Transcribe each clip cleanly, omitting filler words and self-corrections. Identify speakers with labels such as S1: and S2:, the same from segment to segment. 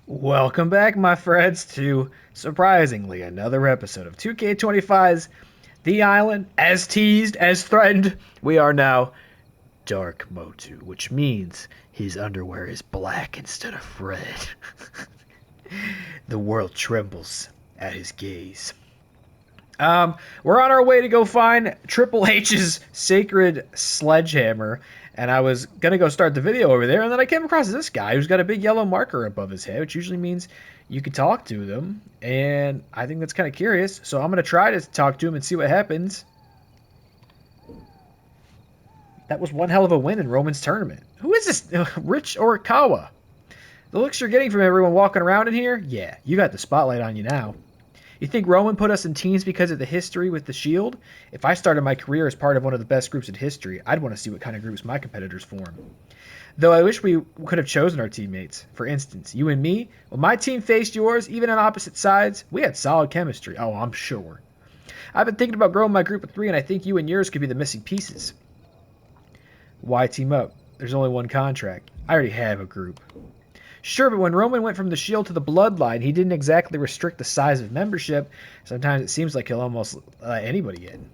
S1: Welcome back, my friends, to surprisingly another episode of 2K25's The Island. As teased, as threatened, we are now Dark Motu, which means his underwear is black instead of red. The world trembles at his gaze. We're on our way to go find Triple H's sacred sledgehammer, and I was gonna go start the video over there, and then I came across this guy who's got a big yellow marker above his head, which usually means you can talk to them, and I think that's kind of curious, so I'm gonna try to talk to him and see what happens. That was one hell of a win in Roman's tournament. Who is this? Rich Orikawa? The looks you're getting from everyone walking around in here? Yeah, you got the spotlight on you now. You think Roman put us in teams because of the history with the Shield? If I started my career as part of one of the best groups in history, I'd want to see what kind of groups my competitors form. Though I wish we could have chosen our teammates. For instance, you and me, when my team faced yours, even on opposite sides, we had solid chemistry. Oh, I'm sure. I've been thinking about growing my group of 3, and I think you and yours could be the missing pieces. Why team up? There's only one contract. I already have a group. Sure, but when Roman went from the Shield to the Bloodline, he didn't exactly restrict the size of membership. Sometimes it seems like he'll almost let anybody in.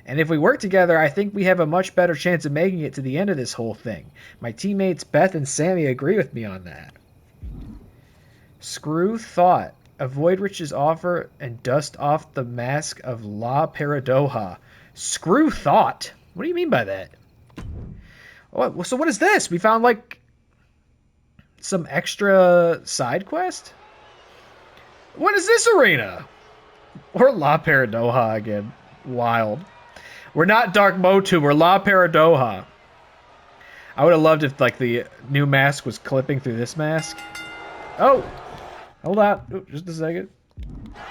S1: And if we work together, I think we have a much better chance of making it to the end of this whole thing. My teammates Beth and Sammy agree with me on that. Screw thought. Avoid Rich's offer and dust off the mask of La Paradoja. Screw thought? What do you mean by that? Oh, so what is this? We found like some extra side quest? What is this arena? Or La Paradoja again. Wild. We're not Dark Motu, we're La Paradoja. I would have loved if like the new mask was clipping through this mask. Oh! Hold on. Ooh, just a second.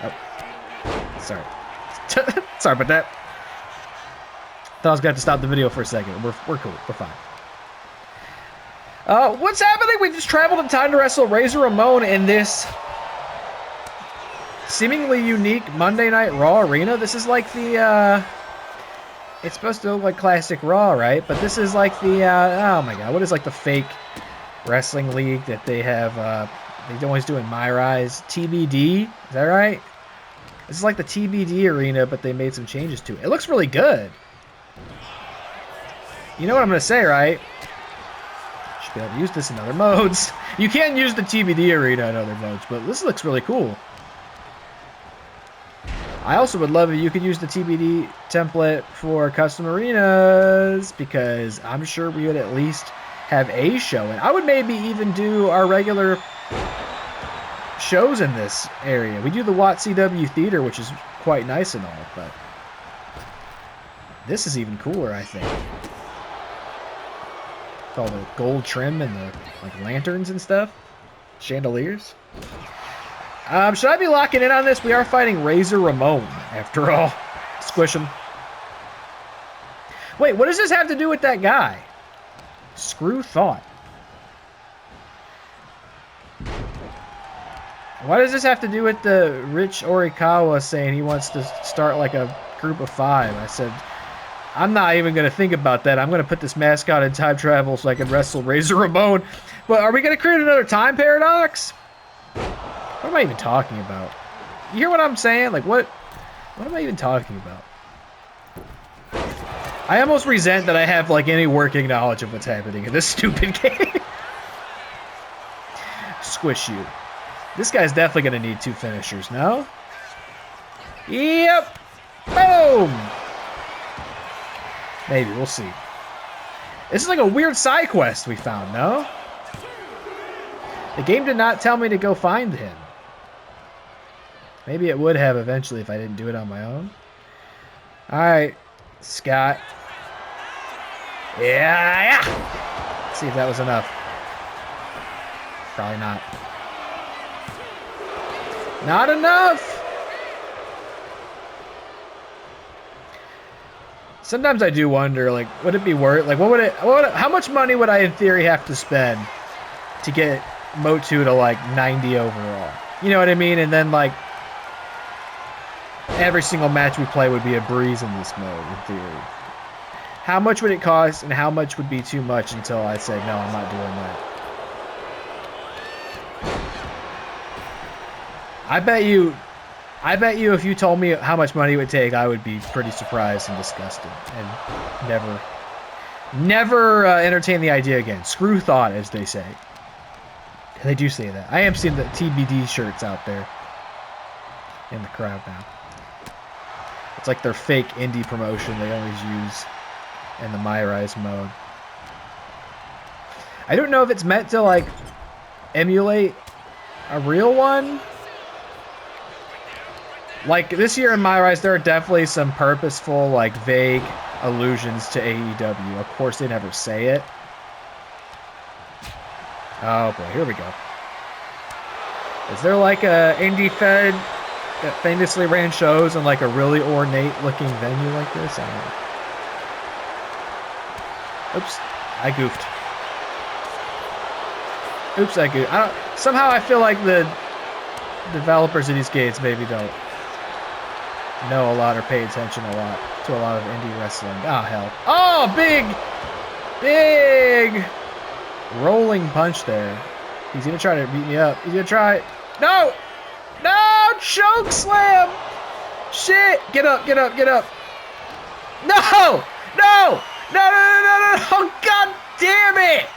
S1: Oh. Sorry. Sorry about that. Thought I was going to have to stop the video for a second. We're cool. We're fine. What's happening? We just traveled in time to wrestle Razor Ramon in this seemingly unique Monday Night Raw arena. This is like the, it's supposed to look like classic Raw, right? But this is like the, oh my god, what is like the fake wrestling league that they have, they always do in My Rise? TBD? Is that right? This is like the TBD arena, but they made some changes to it. It looks really good. You know what I'm going to say, right? Be able to use this in other modes. You can use the TBD arena in other modes, but this looks really cool. I also would love if you could use the TBD template for custom arenas, because I'm sure we would at least have a show. And I would maybe even do our regular shows in this area. We do the Watt CW Theater, which is quite nice and all, but this is even cooler, I think. All the gold trim and the like lanterns and stuff, chandeliers. Should I be locking in on this? We are fighting Razor Ramon after all. Squish him. Wait, what does this have to do with that guy? Screw thought. Why does this have to do with the Rich Orikawa saying he wants to start like a group of 5? I said, I'm not even going to think about that. I'm going to put this mascot in time travel so I can wrestle Razor Ramon. But are we going to create another time paradox? What am I even talking about? You hear what I'm saying? Like, what am I even talking about? I almost resent that I have, like, any working knowledge of what's happening in this stupid game. Squish you. This guy's definitely going to need 2 finishers, no? Yep. Boom. Maybe, we'll see. This is like a weird side quest we found, no? The game did not tell me to go find him. Maybe it would have eventually if I didn't do it on my own. Alright, Scott. Yeah! Let's see if that was enough. Probably not. Not enough! Sometimes I do wonder, like, would it be worth, like, how much money would I in theory have to spend to get Motu to like 90 overall? You know what I mean? And then like every single match we play would be a breeze in this mode in theory. How much would it cost and how much would be too much until I say, no, I'm not doing that? I bet you if you told me how much money it would take, I would be pretty surprised and disgusted and never entertain the idea again. Screw thought, as they say. They do say that. I am seeing the TBD shirts out there in the crowd now. It's like their fake indie promotion they always use in the My Rise mode. I don't know if it's meant to like emulate a real one. Like this year in My Rise, there are definitely some purposeful, like vague allusions to AEW. Of course, they never say it. Oh boy, here we go. Is there like a indie fed that famously ran shows in like a really ornate looking venue like this? I don't know. Oops, I goofed. Oops, I goofed. Somehow I feel like the developers of these games maybe don't know a lot or pay attention a lot to a lot of indie wrestling. Oh hell. Oh, big rolling punch there. He's gonna try to beat me up. He's gonna try. No! No! Choke slam! Shit! Get up, get up, get up. No! No! No, no, no, no, no! Oh, god damn it!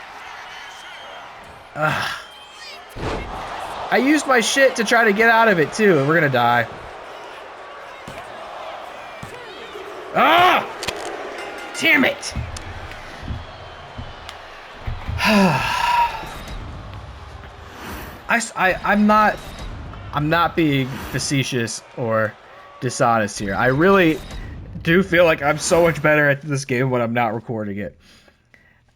S1: I used my shit to try to get out of it too, and we're gonna die. Ah! Damn it! I'm not being facetious or dishonest here. I really do feel like I'm so much better at this game when I'm not recording it.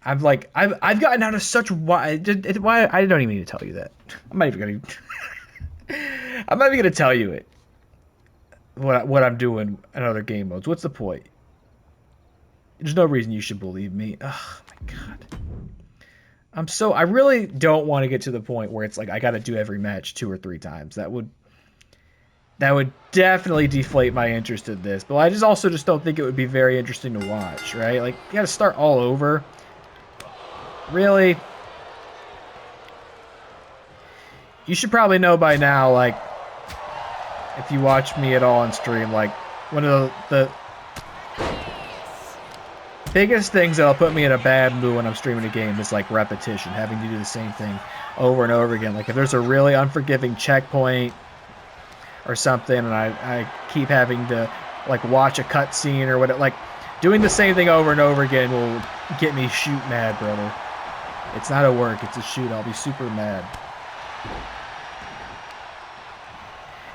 S1: I've gotten out of such why I don't even need to tell you that. I'm not even gonna tell you it. What I'm doing in other game modes. What's the point? There's no reason you should believe me. Oh my god. I really don't want to get to the point where it's like I got to do every match 2 or 3 times. That would definitely deflate my interest in this. But I also don't think it would be very interesting to watch, right? Like you got to start all over. Really? You should probably know by now, like, if you watch me at all on stream, like one of the biggest things that'll put me in a bad mood when I'm streaming a game is like repetition, having to do the same thing over and over again. Like if there's a really unforgiving checkpoint or something and I keep having to like watch a cutscene or what, like doing the same thing over and over again will get me shoot mad, brother. It's not a work, it's a shoot. I'll be super mad.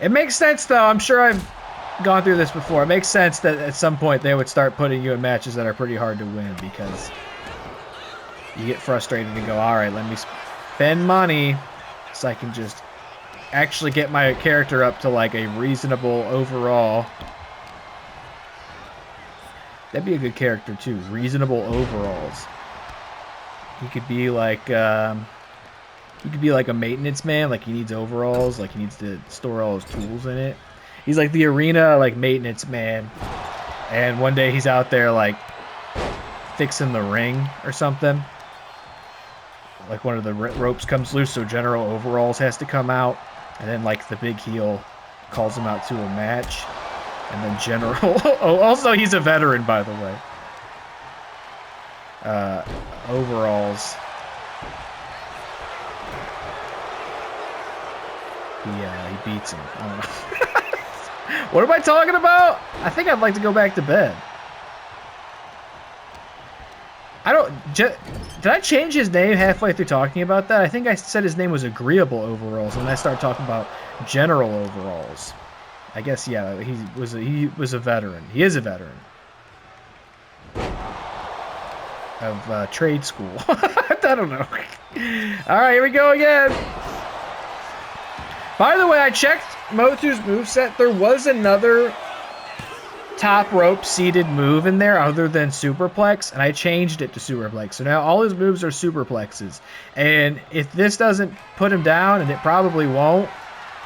S1: It makes sense though. I'm sure I've gone through this before. It makes sense that at some point they would start putting you in matches that are pretty hard to win because you get frustrated and go, all right, let me spend money so I can just actually get my character up to like a reasonable overall. That'd be a good character too. Reasonable overalls. He could be like a maintenance man. Like he needs overalls. Like he needs to store all his tools in it. He's like the arena like maintenance man, and one day he's out there like fixing the ring or something. Like one of the ropes comes loose, so General Overalls has to come out, and then like the big heel calls him out to a match, and then General. Oh, also he's a veteran, by the way. Overalls. He beats him. I don't know. What am I talking about? I think I'd like to go back to bed. Did I change his name halfway through talking about that? I think I said his name was Agreeable Overalls, and then I started talking about General Overalls. I guess, yeah, he was a veteran. He is a veteran. Of trade school. I don't know. Alright, here we go again. By the way, I checked Motu's moveset. There was another top rope seated move in there other than superplex, and I changed it to superplex. So now all his moves are superplexes. And if this doesn't put him down, and it probably won't,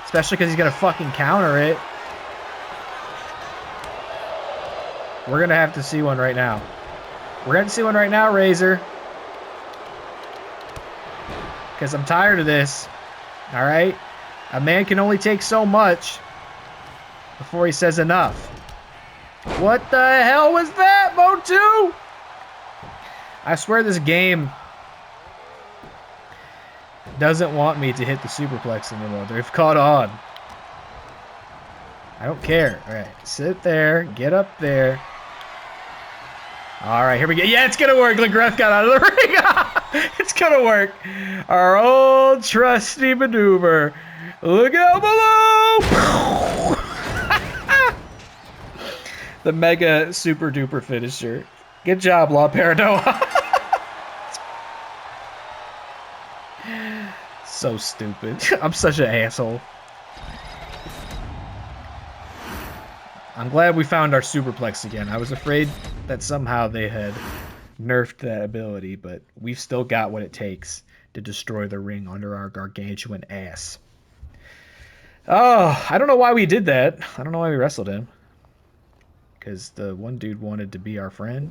S1: especially because he's going to fucking counter it, we're going to have to see one right now. We're going to see one right now, Razor. Because I'm tired of this. Alright? A man can only take so much before he says enough. What the hell was that, Motu? I swear this game doesn't want me to hit the superplex anymore. They've caught on. I don't care. All right, sit there. Get up there. All right, here we go. Yeah, it's going to work. McGrath got out of the ring. It's going to work. Our old trusty maneuver. Look out below. The mega super duper finisher. Good job, La Paradoja. So stupid. I'm such an asshole. I'm glad we found our superplex again. I was afraid that somehow they had nerfed that ability, but we've still got what it takes to destroy the ring under our gargantuan ass. Oh, I don't know why we did that. I don't know why we wrestled him. Because the one dude wanted to be our friend.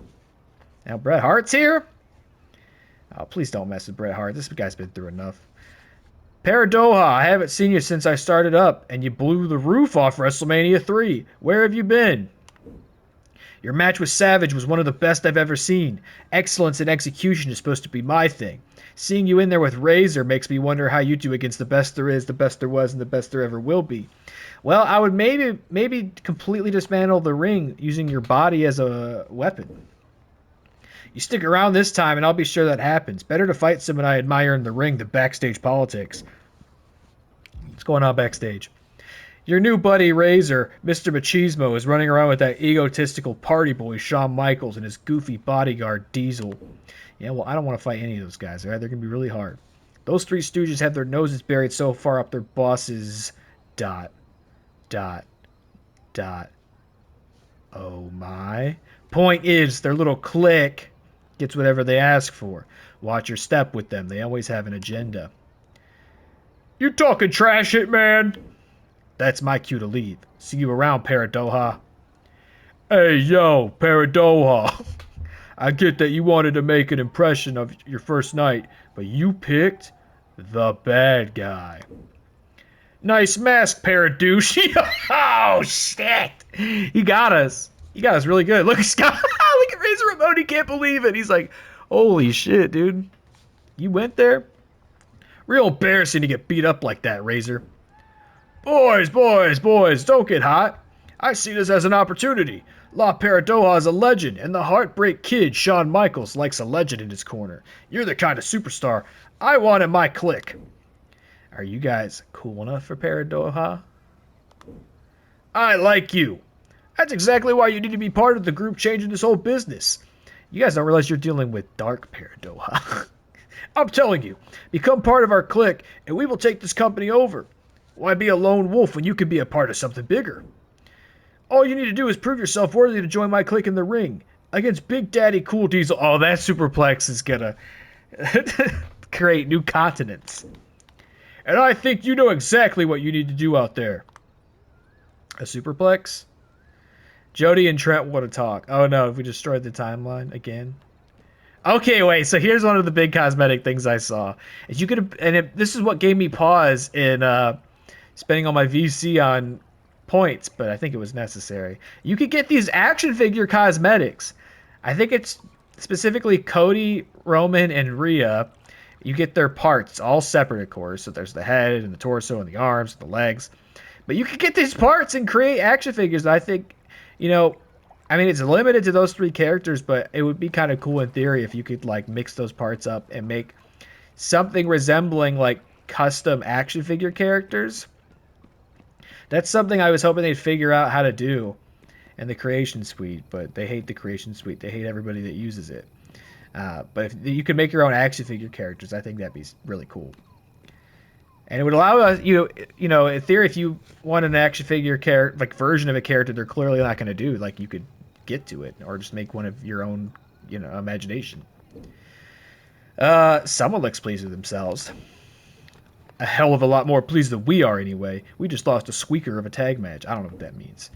S1: Now Bret Hart's here? Oh, please don't mess with Bret Hart. This guy's been through enough. Paradoja, I haven't seen you since I started up, and you blew the roof off WrestleMania 3. Where have you been? Your match with Savage was one of the best I've ever seen. Excellence in execution is supposed to be my thing. Seeing you in there with Razor makes me wonder how you do against the best there is, the best there was, and the best there ever will be. Well, I would maybe completely dismantle the ring using your body as a weapon. You stick around this time, and I'll be sure that happens. Better to fight someone I admire in the ring than backstage politics. What's going on backstage? Your new buddy Razor, Mr. Machismo, is running around with that egotistical party boy Shawn Michaels and his goofy bodyguard Diesel. Yeah, well, I don't want to fight any of those guys, all right? They're going to be really hard. Those three stooges have their noses buried so far up their bosses... ... Oh my. Point is, their little clique gets whatever they ask for. Watch your step with them. They always have an agenda. You talking trash it, man? That's my cue to leave. See you around, Paradoja. Hey, yo, Paradoja. I get that you wanted to make an impression of your first night, but you picked the bad guy. Nice mask, Paradouche. Oh, shit. He got us. He got us really good. Look, Scott. Look at Razor Ramon. He can't believe it. He's like, holy shit, dude. You went there? Real embarrassing to get beat up like that, Razor. Boys, don't get hot. I see this as an opportunity. La Paradoja is a legend, and the Heartbreak Kid, Shawn Michaels, likes a legend in his corner. You're the kind of superstar I want in my clique. Are you guys cool enough for Paradoja? I like you. That's exactly why you need to be part of the group changing this whole business. You guys don't realize you're dealing with Dark Paradoja. I'm telling you, become part of our clique, and we will take this company over. Why be a lone wolf when you could be a part of something bigger? All you need to do is prove yourself worthy to join my clique in the ring. Against Big Daddy Cool Diesel. Oh, that superplex is gonna create new continents. And I think you know exactly what you need to do out there. A superplex? Jody and Trent want to talk. Oh no, we destroyed the timeline again. Okay, wait, so here's one of the big cosmetic things I saw. Is you could, this is what gave me pause in spending all my VC on points, but I think it was necessary. You could get these action figure cosmetics. I think it's specifically Cody, Roman, and Rhea. You get their parts, all separate, of course. So there's the head and the torso and the arms and the legs. But you can get these parts and create action figures. I think, you know, I mean, it's limited to those three characters, but it would be kind of cool in theory if you could, like, mix those parts up and make something resembling, like, custom action figure characters. That's something I was hoping they'd figure out how to do in the Creation Suite, but they hate the Creation Suite. They hate everybody that uses it. But if you could make your own action figure characters, I think that'd be really cool. And it would allow us, you know, in theory, if you want an action figure character, like version of a character they're clearly not going to do, like you could get to it or just make one of your own, you know, imagination. Someone looks pleased with themselves. A hell of a lot more pleased than we are anyway. We just lost a squeaker of a tag match. I don't know what that means.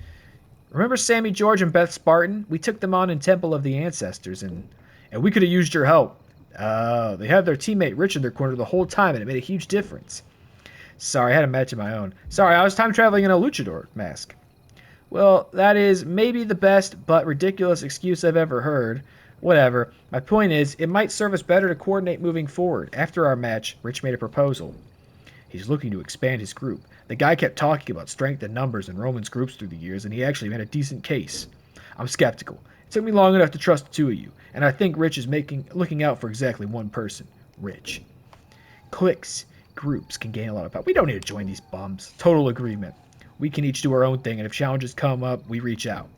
S1: Remember Sammy George and Beth Spartan? We took them on in Temple of the Ancestors, and we could have used your help. They had their teammate Rich in their corner the whole time, and it made a huge difference. Sorry, I had a match of my own. Sorry, I was time traveling in a luchador mask. Well, that is maybe the best but ridiculous excuse I've ever heard. Whatever. My point is, it might serve us better to coordinate moving forward. After our match, Rich made a proposal. He's looking to expand his group. The guy kept talking about strength and numbers in Roman's groups through the years, and he actually made a decent case. I'm skeptical. It took me long enough to trust the two of you, and I think Rich is looking out for exactly one person. Rich. Cliques, groups can gain a lot of power. We don't need to join these bums. Total agreement. We can each do our own thing, and if challenges come up, we reach out.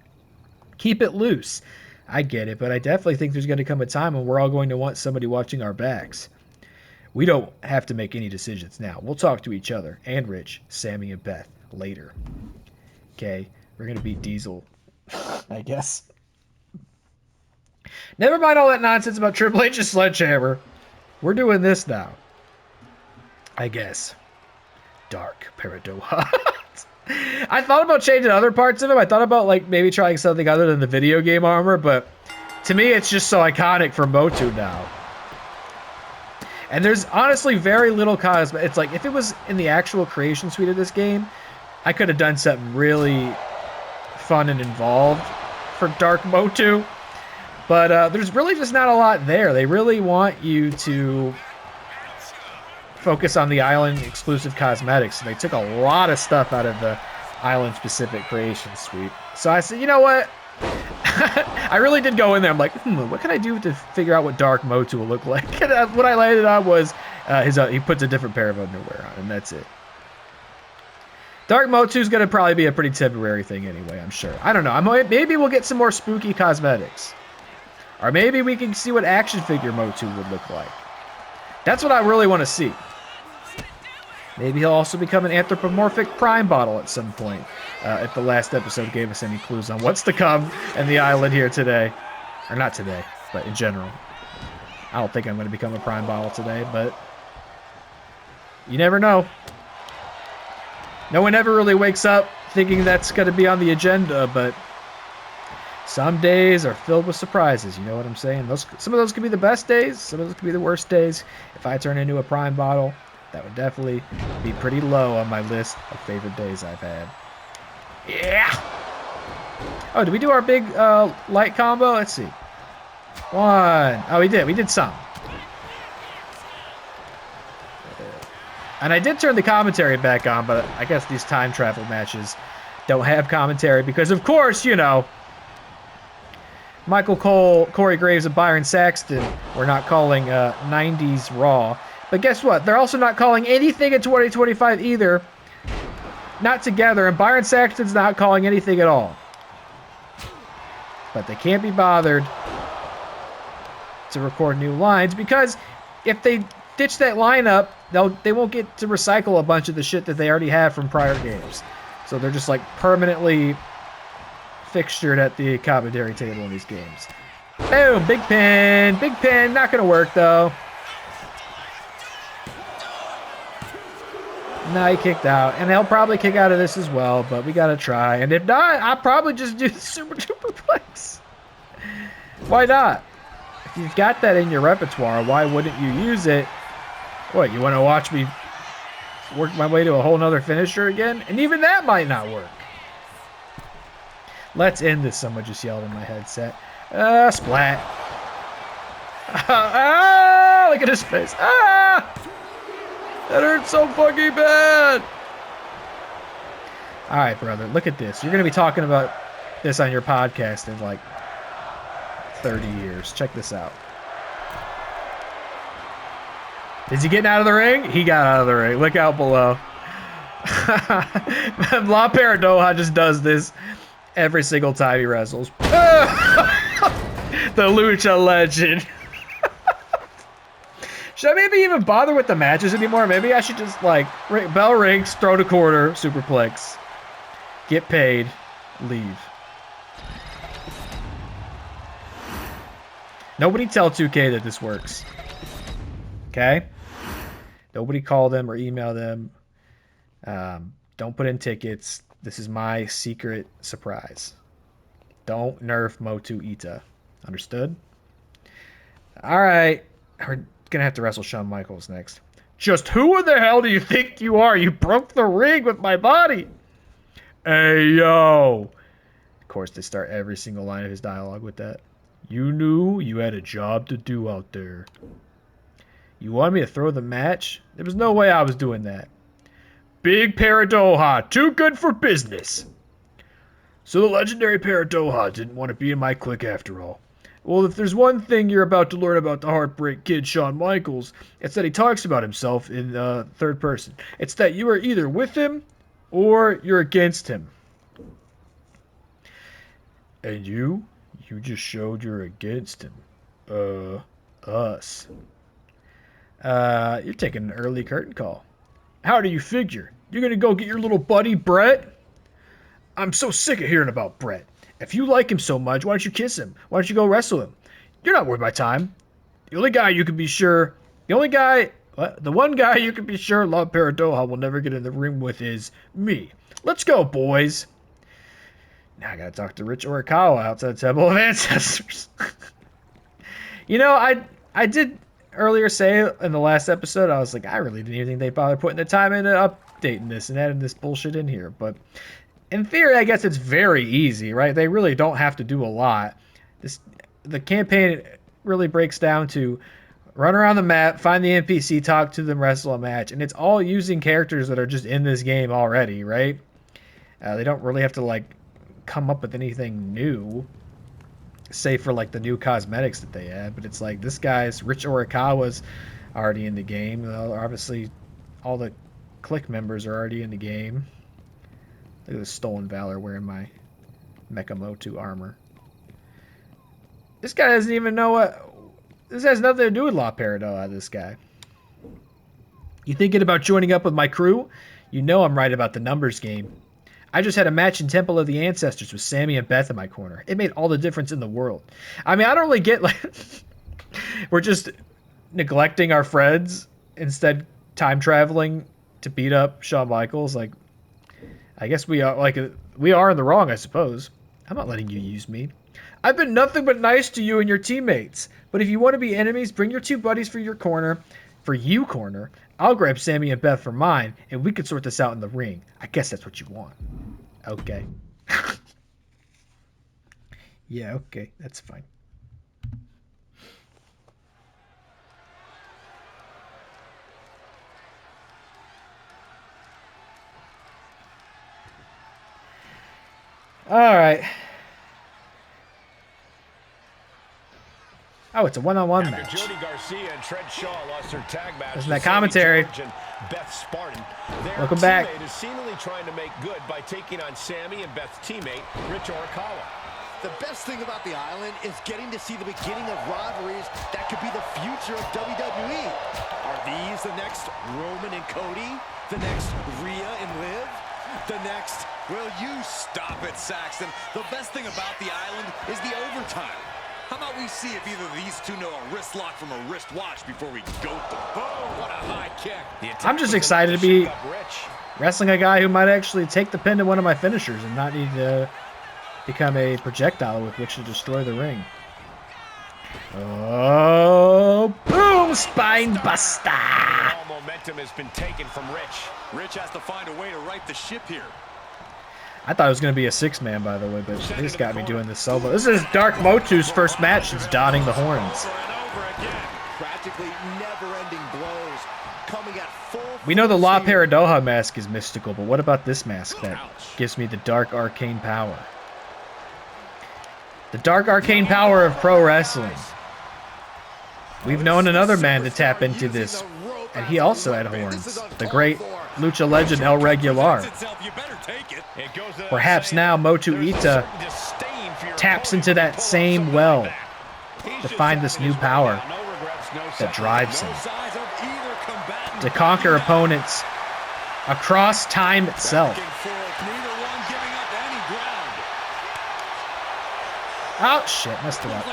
S1: Keep it loose. I get it, but I definitely think there's going to come a time when we're all going to want somebody watching our backs. We don't have to make any decisions now. We'll talk to each other and Rich, Sammy, and Beth later. Okay, we're going to beat Diesel, I guess. Never mind all that nonsense about Triple H's sledgehammer. We're doing this now. I guess. Dark Paradoja. I thought about changing other parts of him. I thought about like maybe trying something other than the video game armor, but to me it's just so iconic for Motu now. And there's honestly very little cosmetic. It's like if it was in the actual creation suite of this game, I could have done something really fun and involved for Dark Motu. But there's really just not a lot there. They really want you to focus on the island exclusive cosmetics. And they took a lot of stuff out of the island specific creation suite. So I said, you know what? I really did go in there. I'm like, what can I do to figure out what Dark Motu will look like? And what I landed on was he puts a different pair of underwear on, and that's it. Dark Motu's going to probably be a pretty temporary thing anyway, I'm sure. I don't know. Maybe we'll get some more spooky cosmetics. Or maybe we can see what action figure Motu would look like. That's what I really want to see. Maybe he'll also become an anthropomorphic prime bottle at some point. If the last episode gave us any clues on what's to come in the island here today. Or not today, but in general. I don't think I'm going to become a prime bottle today, but you never know. No one ever really wakes up thinking that's going to be on the agenda, but some days are filled with surprises. You know what I'm saying? Some of those could be the best days. Some of those could be the worst days. If I turn into a prime bottle, that would definitely be pretty low on my list of favorite days I've had. Yeah! Oh, did we do our big light combo? Let's see. One. Oh, we did. We did some. And I did turn the commentary back on, but I guess these time travel matches don't have commentary because, of course, you know, Michael Cole, Corey Graves, and Byron Saxton were not calling 90s Raw. But guess what? They're also not calling anything in 2025 either. Not together, and Byron Saxton's not calling anything at all. But they can't be bothered to record new lines because if they ditch that lineup, they won't get to recycle a bunch of the shit that they already have from prior games. So they're just like permanently fixtured at the commentary table in these games. Boom, big pin, not gonna work though. No, he kicked out, and he'll probably kick out of this as well, but we gotta try. And if not, I'll probably just do the super duperplex. Why not? If you've got that in your repertoire, why wouldn't you use it? What, you want to watch me work my way to a whole nother finisher again? And even that might not work. Let's end this, someone just yelled in my headset. Splat. Look at his face. That hurts so fucking bad. All right, brother, look at this. You're going to be talking about this on your podcast in like 30 years. Check this out. Is he getting out of the ring? He got out of the ring. Look out below. La Paradoja just does this every single time he wrestles. The Lucha Legend. Should I maybe even bother with the matches anymore? Maybe I should just, like, bell rings, throw to quarter, superplex, get paid, leave. Nobody tell 2K that this works. Okay? Nobody call them or email them. Don't put in tickets. This is my secret surprise. Don't nerf Motu Ita. Understood? All right. We're going to have to wrestle Shawn Michaels next. Just who the hell do you think you are? You broke the ring with my body. Hey, yo. Of course, they start every single line of his dialogue with that. You knew you had a job to do out there. You wanted me to throw the match? There was no way I was doing that. Big Paradoja, too good for business. So the legendary Paradoja didn't want to be in my clique after all. Well, if there's one thing you're about to learn about the Heartbreak Kid Shawn Michaels, it's that he talks about himself in third person. It's that you are either with him or you're against him. And you just showed you're against him. Us. You're taking an early curtain call. How do you figure? You're gonna go get your little buddy Brett? I'm so sick of hearing about Brett. If you like him so much, why don't you kiss him? Why don't you go wrestle him? You're not worth my time. The one guy you can be sure Love Paradoja will never get in the ring with is me. Let's go, boys. Now I gotta talk to Rich Orikawa outside the Temple of Ancestors. You know, I did earlier say in the last episode, I was like, I really didn't even think they bothered putting the time into updating this and adding this bullshit in here. But in theory, I guess it's very easy, right? They really don't have to do a lot. The campaign really breaks down to run around the map, find the NPC, talk to them, wrestle a match. And it's all using characters that are just in this game already, right? They don't really have to, like, come up with anything new, save for, like, the new cosmetics that they add. But it's like, this guy's Rich Orikawa's already in the game. Obviously, all the clique members are already in the game. Look at this Stolen Valor wearing my Mecha Motu armor. This guy doesn't even know what... This has nothing to do with La Paradoja, this guy. You thinking about joining up with my crew? You know I'm right about the numbers game. I just had a match in Temple of the Ancestors with Sammy and Beth in my corner. It made all the difference in the world. I mean, I don't really get, like... We're just neglecting our friends, instead time traveling to beat up Shawn Michaels. Like, I guess we are, like, we are in the wrong, I suppose. I'm not letting you use me. I've been nothing but nice to you and your teammates. But if you want to be enemies, bring your two buddies for your corner. For you corner. I'll grab Sammy and Beth for mine, and we could sort this out in the ring. I guess that's what you want. Okay. Yeah, okay. That's fine. All right. Oh, it's a one-on-one match.
S2: Jody Garcia and Trent Shaw lost their tag match.
S1: Isn't that commentary?
S2: Beth Spartan.
S1: Welcome back.
S2: Their teammate is seemingly trying to make good by taking on Sammy and Beth's teammate, Rich Orikawa.
S3: The best thing about the island is getting to see the beginning of rivalries that could be the future of WWE. Are these the next Roman and Cody? The next Rhea and Liv? The next... Will you stop it, Saxton? The best thing about the island is the overtime. How about we see if either of these two know a wrist lock from a wrist watch before we goat them? Boom, what a high kick.
S1: I'm just excited to be wrestling a guy who might actually take the pin to one of my finishers and not need to become a projectile with which to destroy the ring. Oh, boom, spine buster.
S2: All momentum has been taken from Rich.
S3: Rich has to find a way to right the ship here.
S1: I thought it was going to be a six-man, by the way, but they just got me doing this solo. This is Dark Motu's first match since donning the horns.
S3: Practically never-ending blows coming at full.
S1: We know the La Paradoja mask is mystical, but what about this mask that gives me the dark arcane power? The dark arcane power of pro wrestling. We've known another man to tap into this, and he also had horns. The great lucha legend El Regular. Perhaps now Motu Ita taps into that same well to find this new power that drives him to conquer opponents across time itself. Oh shit, messed it up.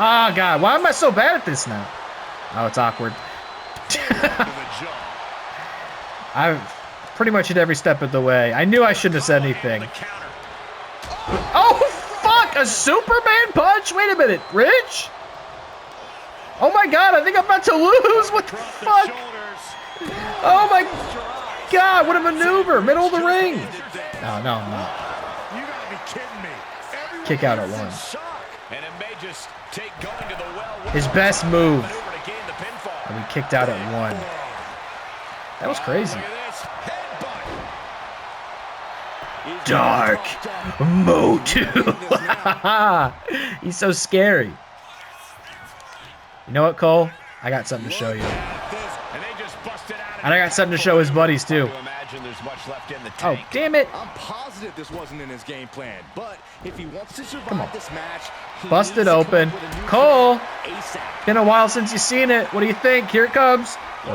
S1: Oh god, why am I so bad at this now? Oh, it's awkward. I've pretty much hit every step of the way. I knew I shouldn't have said anything. Oh, fuck! A Superman punch? Wait a minute, Rich? Oh my god, I think I'm about to lose. What the fuck? Oh my god, what a maneuver. Middle of the ring. No, no, I'm not.
S3: You gotta be kidding me.
S1: Kick out at 1.
S2: And it may just take going to the well.
S1: His best move.
S2: Maneuver to gain the pinfall.
S1: And we kicked out at 1. That was crazy.
S2: Look at this. Headbutt.
S1: Dark Motu. He's so scary. You know what, Cole? I got something to show you.
S2: And they just busted out.
S1: And I got something to show his buddies, too.
S2: Imagine there's much left in the
S1: Oh,
S2: tank.
S1: damn it.
S3: I'm positive this wasn't in his game plan, but if he wants to survive this match, he
S1: Busted
S3: needs to come
S1: open.
S3: up with a new
S1: Cole.
S3: plan ASAP.
S1: Been a while since you've seen it. What do you think? Here it comes. Oh,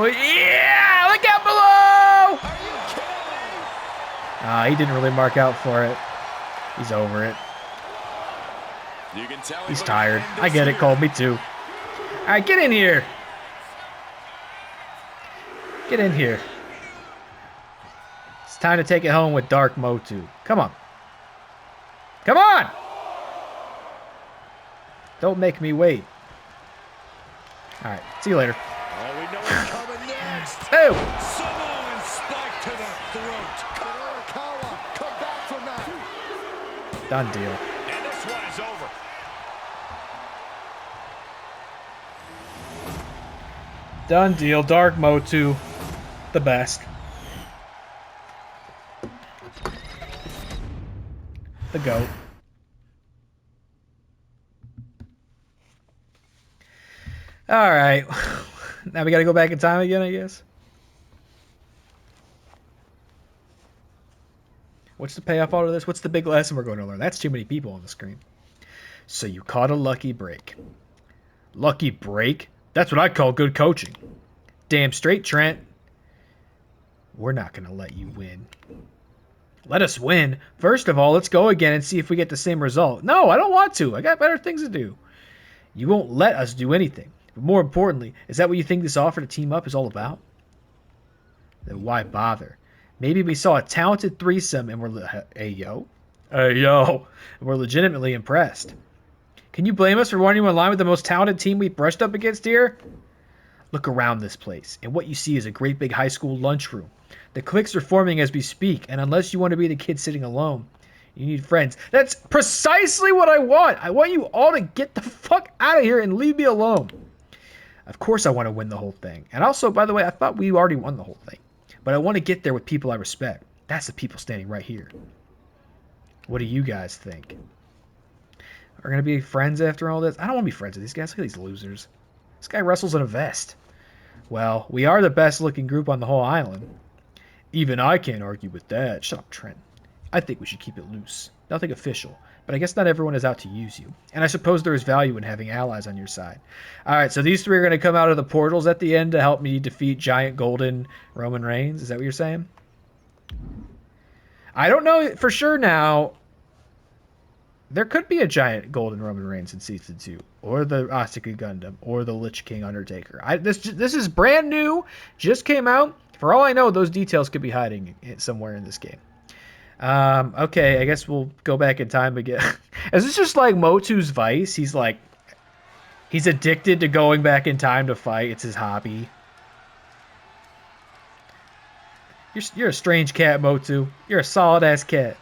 S1: yeah! Look out below! He didn't really mark out for it. He's over it.
S2: You can tell
S1: He's tired. I get it, Cole. Me too. All right, get in here. Get in here. It's time to take it home with Dark Motu. Come on. Come on! Don't make me wait. All right, see you later.
S3: Oh, we know what's coming next.
S1: Oh!
S3: Samoan spike to the throat. Arakawa, come back from that.
S1: Done deal.
S2: And this one is over.
S1: Done deal. Dark Motu. The best. The GOAT. All right. Now we got to go back in time again, I guess. What's the payoff out of this? What's the big lesson we're going to learn? That's too many people on the screen. So you caught a lucky break. Lucky break? That's what I call good coaching. Damn straight, Trent. We're not going to let you win. Let us win. First of all, let's go again and see if we get the same result. No, I don't want to. I got better things to do. You won't let us do anything. But more importantly, is that what you think this offer to team up is all about? Then why bother? Maybe we saw a talented threesome and we're we're legitimately impressed. Can you blame us for wanting to align with the most talented team we've brushed up against here? Look around this place, and what you see is a great big high school lunchroom. The cliques are forming as we speak, and unless you want to be the kid sitting alone, you need friends. That's precisely what I want. I want you all to get the fuck out of here and leave me alone. Of course I want to win the whole thing. And also, by the way, I thought we already won the whole thing. But I want to get there with people I respect. That's the people standing right here. What do you guys think? Are we going to be friends after all this? I don't want to be friends with these guys. Look at these losers. This guy wrestles in a vest. Well, we are the best looking group on the whole island. Even I can't argue with that. Shut up, Trent. I think we should keep it loose. Nothing official. But I guess not everyone is out to use you. And I suppose there is value in having allies on your side. Alright, so these three are going to come out of the portals at the end to help me defeat Giant Golden Roman Reigns. Is that what you're saying? I don't know for sure now. There could be a Giant Golden Roman Reigns in Season 2. Or the Asuka Gundam. Or the Lich King Undertaker. This is brand new. Just came out. For all I know, those details could be hiding somewhere in this game. Okay, I guess we'll go back in time again. Is this just like Motu's vice? He's addicted to going back in time to fight. It's his hobby. You're a strange cat, Motu. You're a solid-ass cat.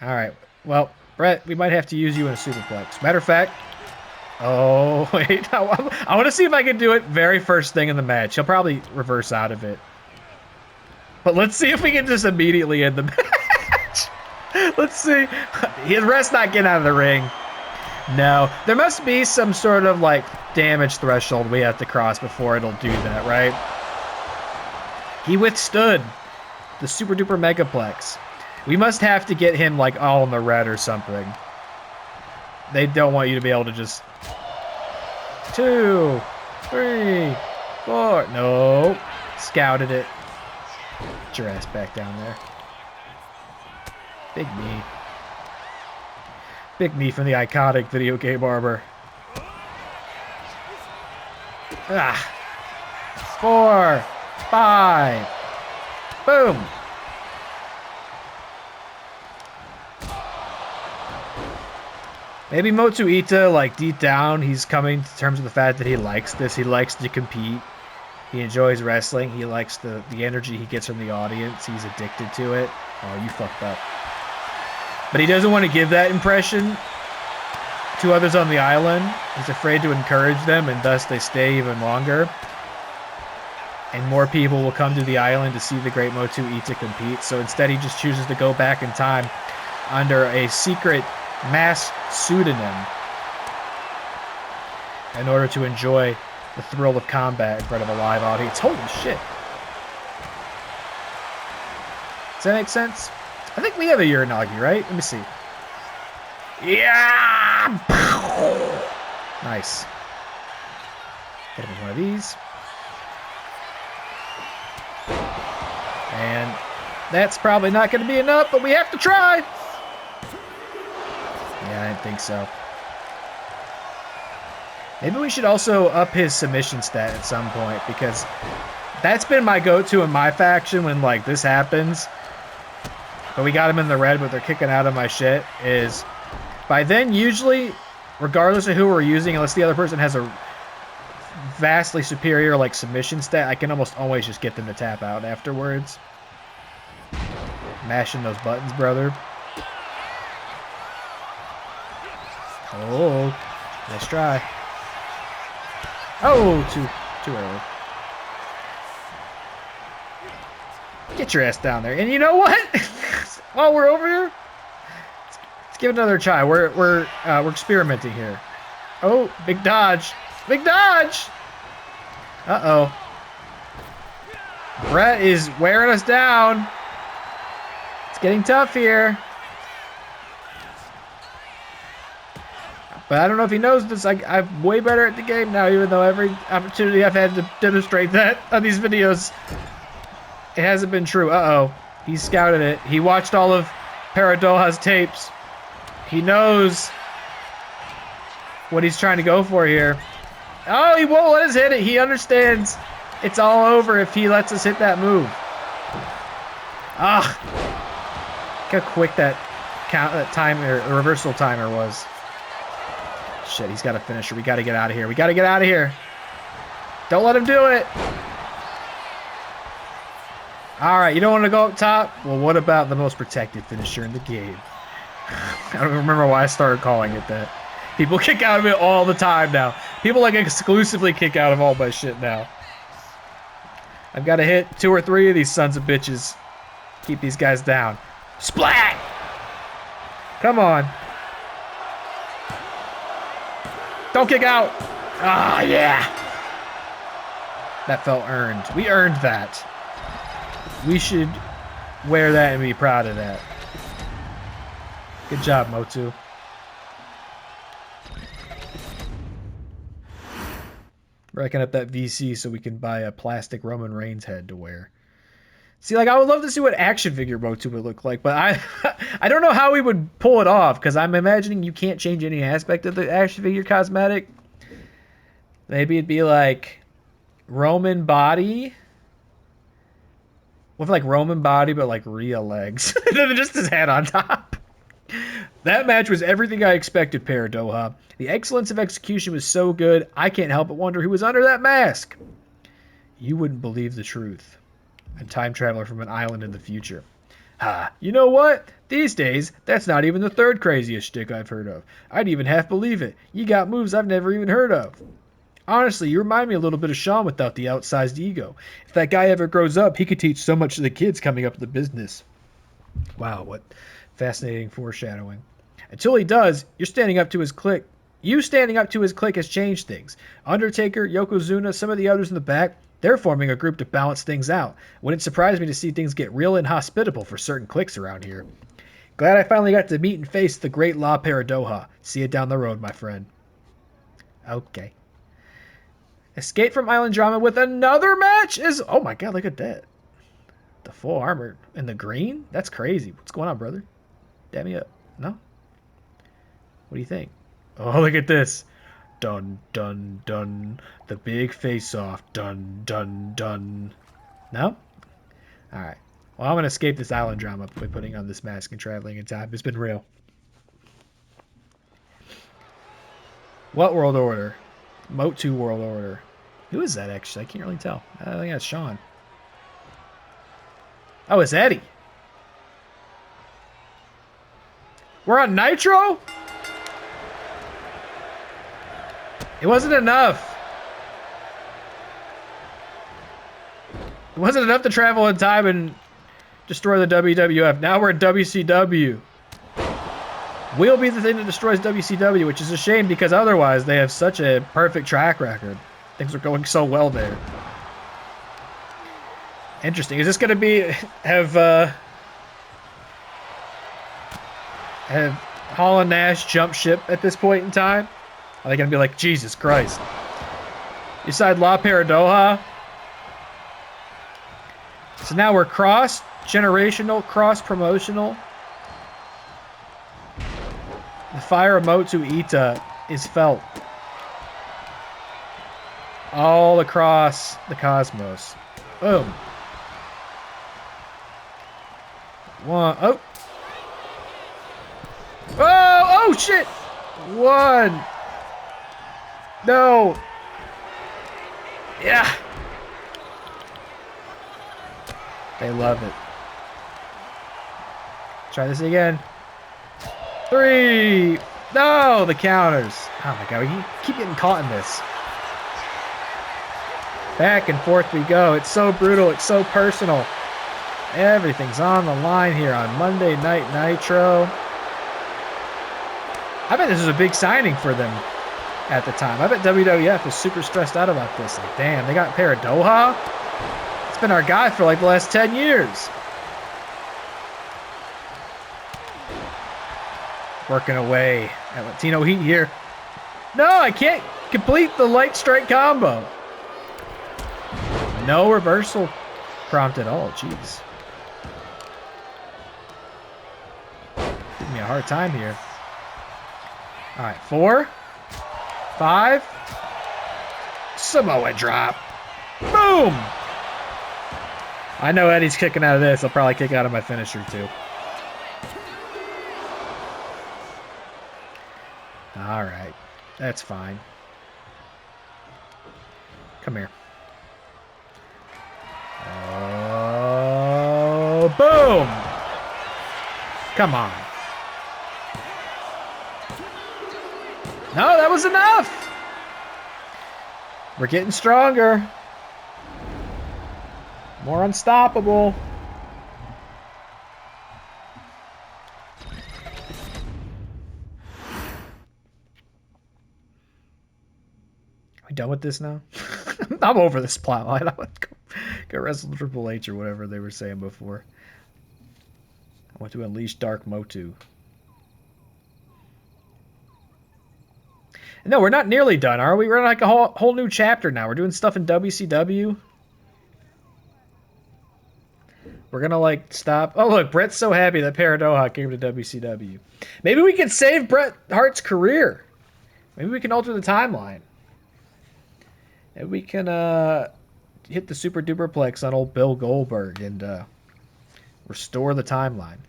S1: Alright, well, Brett, we might have to use you in a superplex. Matter of fact... Oh, wait. I want to see if I can do it very first thing in the match. He'll probably reverse out of it. But let's see if we can just immediately end the match. Let's see. His rest not getting out of the ring. No. There must be some sort of, like, damage threshold we have to cross before it'll do that, right? He withstood the super duper megaplex. We must have to get him, like, all in the red or something. They don't want you to be able to just... 2, 3, 4. No. Scouted it. Get your ass back down there. Big knee. Big knee from the iconic video game barber. 4, 5. Boom. Maybe Motu Ita, like, deep down, he's coming to terms with the fact that he likes this. He likes to compete. He enjoys wrestling. He likes the energy he gets from the audience. He's addicted to it. Oh, you fucked up. But he doesn't want to give that impression to others on the island. He's afraid to encourage them, and thus they stay even longer. And more people will come to the island to see the great Motu Ita compete. So instead, he just chooses to go back in time under a secret masked pseudonym in order to enjoy the thrill of combat in front of a live audience. Holy shit. Does that make sense? I think we have a Uranagi, right? Let me see. Yeah! Nice. Hit him with one of these. And that's probably not going to be enough, but we have to try. Yeah, I didn't think so. Maybe we should also up his submission stat at some point, because that's been my go-to in my faction when, like, this happens. But we got him in the red, but they're kicking out of my shit, is by then, usually, regardless of who we're using, unless the other person has a vastly superior, like, submission stat, I can almost always just get them to tap out afterwards. Mashing those buttons, brother. Oh, nice try. Oh, too early. Get your ass down there. And you know what? While we're over here, let's give it another try. We're experimenting here. Oh, big dodge. Big dodge. Uh-oh. Brett is wearing us down. It's getting tough here. But I don't know if he knows this. I'm way better at the game now, even though every opportunity I've had to demonstrate that on these videos, it hasn't been true. Uh-oh. He scouted it. He watched all of Paradoja's tapes. He knows what he's trying to go for here. Oh, he won't let us hit it. He understands it's all over if he lets us hit that move. Ah. Look how quick that timer, reversal timer was. Shit, he's got a finisher. We got to get out of here. We got to get out of here. Don't let him do it. All right, you don't want to go up top? Well, what about the most protected finisher in the game? I don't remember why I started calling it that. People kick out of it all the time now. People, like, exclusively kick out of all my shit now. I've got to hit 2 or 3 of these sons of bitches. Keep these guys down. Splat! Come on. Don't kick out. Ah, yeah. That felt earned. We earned that. We should wear that and be proud of that. Good job, Motu. Racking up that VC so we can buy a plastic Roman Reigns head to wear. See, like, I would love to see what action figure Motu would look like, but I don't know how we would pull it off, because I'm imagining you can't change any aspect of the action figure cosmetic. Maybe it'd be like Roman body. With like Roman body, but like Rhea legs. And then just his head on top. That match was everything I expected, Paradoja. The excellence of execution was so good, I can't help but wonder who was under that mask. You wouldn't believe the truth. A time traveler from an island in the future. Ha, you know what? These days, that's not even the third craziest shtick I've heard of. I'd even half believe it. You got moves I've never even heard of. Honestly, you remind me a little bit of Sean without the outsized ego. If that guy ever grows up, he could teach so much to the kids coming up in the business. Wow, what fascinating foreshadowing. Until he does, you standing up to his clique has changed things. Undertaker, Yokozuna, some of the others in the back, they're forming a group to balance things out. Wouldn't surprise me to see things get real inhospitable for certain cliques around here. Glad I finally got to meet and face the great La Paradoja. See you down the road, my friend. Okay. Escape from Island Drama with another match is... Oh my god, look at that. The full armor and the green? That's crazy. What's going on, brother? Dab me up. No? What do you think? Oh, look at this. Dun, dun, dun. The big face-off. Dun, dun, dun. No? Alright. Well, I'm going to escape this island drama by putting on this mask and traveling in time. It's been real. What world order? Motu world order. Who is that, actually? I can't really tell. I think that's Sean. Oh, it's Eddie. We're on Nitro? It wasn't enough. It wasn't enough to travel in time and destroy the WWF. Now we're at WCW. We'll be the thing that destroys WCW, which is a shame because otherwise they have such a perfect track record. Things are going so well there. Interesting. Is this going to be have Hall and Nash jump ship at this point in time? Are they going to be like, Jesus Christ? You side La Paradoja? So now we're cross-generational, cross-promotional. The fire of Motu Ita is felt all across the cosmos. Boom. One. Oh. Oh, oh shit. One. No. Yeah. They love it. Try this again. 3. No, the counters. Oh my god, we keep getting caught in this. Back and forth we go. It's so brutal. It's so personal. Everything's on the line here on Monday Night Nitro. I bet this was a big signing for them at the time. I bet WWF was super stressed out about this. Like, damn, they got Paradoja? It's been our guy for like the last 10 years. Working away at Latino Heat here. No, I can't complete the light strike combo. No reversal prompt at all. Jeez. Giving me a hard time here. All right, 4, 5. Samoa drop. Boom. I know Eddie's kicking out of this. I'll probably kick out of my finisher too. All right, that's fine. Come here. Oh, boom! Come on. No, that was enough. We're getting stronger. More unstoppable. We done with this now? I'm over this plot line. I want to go wrestle Triple H or whatever they were saying before. I want to unleash Dark Motu. No, we're not nearly done, are we? We're in like a whole new chapter now. We're doing stuff in WCW. We're going to like stop. Oh, look, Bret's so happy that Paradoja came to WCW. Maybe we can save Bret Hart's career. Maybe we can alter the timeline. And we can hit the super duperplex on old Bill Goldberg and restore the timeline.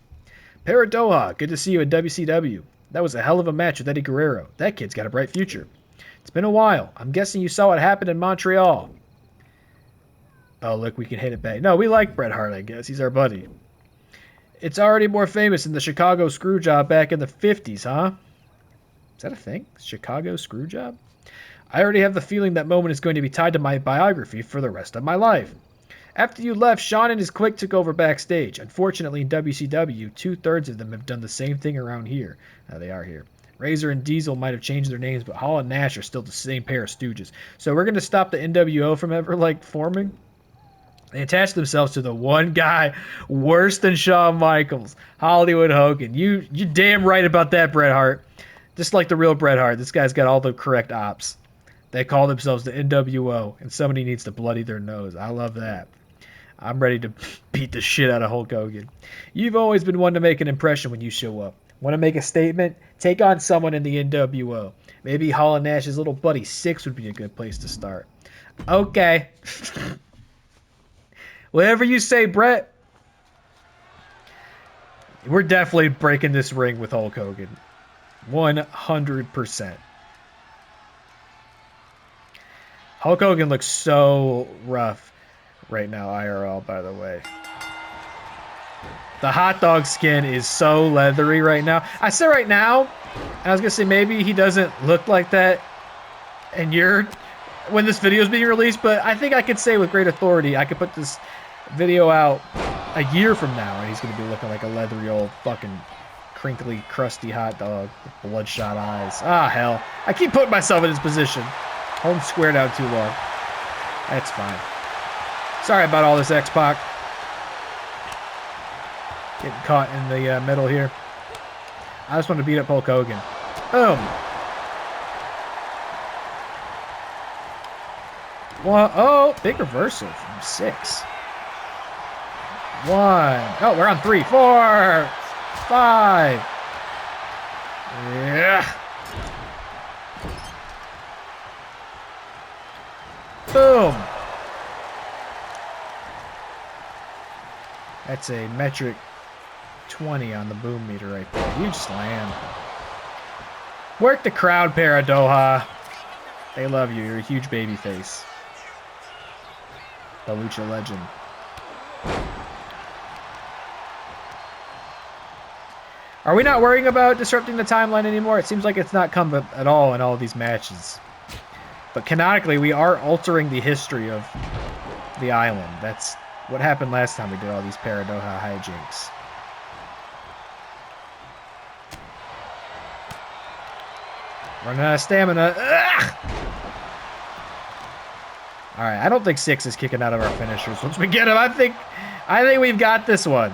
S1: Paradoja, good to see you at WCW. That was a hell of a match with Eddie Guerrero. That kid's got a bright future. It's been a while. I'm guessing you saw what happened in Montreal. Oh, look, we can hit it back. No, we like Bret Hart, I guess. He's our buddy. It's already more famous than the Chicago Screwjob back in the 50s, huh? Is that a thing? Chicago Screwjob? I already have the feeling that moment is going to be tied to my biography for the rest of my life. After you left, Shawn and his clique took over backstage. Unfortunately, in WCW, 2/3 of them have done the same thing around here. They are here. Razor and Diesel might have changed their names, but Hall and Nash are still the same pair of stooges. So we're going to stop the NWO from ever, like, forming? They attached themselves to the one guy worse than Shawn Michaels, Hollywood Hogan. You damn right about that, Bret Hart. Just like the real Bret Hart, this guy's got all the correct ops. They call themselves the NWO, and somebody needs to bloody their nose. I love that. I'm ready to beat the shit out of Hulk Hogan. You've always been one to make an impression when you show up. Want to make a statement? Take on someone in the NWO. Maybe Hall and Nash's little buddy Six would be a good place to start. Okay. Whatever you say, Bret. We're definitely breaking this ring with Hulk Hogan. 100%. Hulk Hogan looks so rough right now, IRL, by the way. The hot dog skin is so leathery right now. I said right now, and I was going to say maybe he doesn't look like that and when this video is being released, but I think I could say with great authority, I could put this video out a year from now, and he's going to be looking like a leathery old fucking crinkly, crusty hot dog with bloodshot eyes. Ah, hell. I keep putting myself in this position. Home squared out too long. That's fine. Sorry about all this, X-Pac. Getting caught in the middle here. I just want to beat up Hulk Hogan. Boom. One, oh, big reversal from 6. 1. Oh, we're on 3, 4, 5. Yeah. Boom. That's a metric 20 on the boom meter right there. Huge slam. Work the crowd, Paradoja. They love you. You're a huge baby face. The Lucha Legend. Are we not worrying about disrupting the timeline anymore? It seems like it's not come up at all in all of these matches. But canonically, we are altering the history of the island. That's what happened last time we did all these Paradoja hijinks. Running out of stamina. Ugh! All right, I don't think 6 is kicking out of our finishers. Once we get him, I think we've got this one.